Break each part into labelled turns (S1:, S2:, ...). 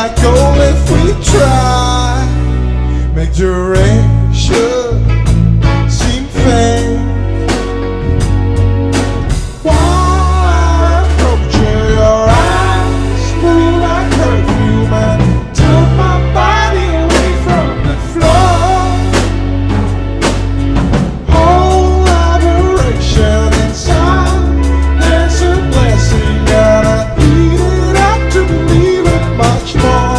S1: like gold if we try. Make duration seem faint. While approaching your eyes, move like perfume and took my body away from the floor. Whole aberration inside, there's a blessing, gotta eat it up to believe it much more.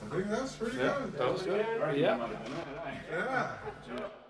S1: I think that's pretty good.
S2: That was good.
S3: Yeah.
S1: Yeah.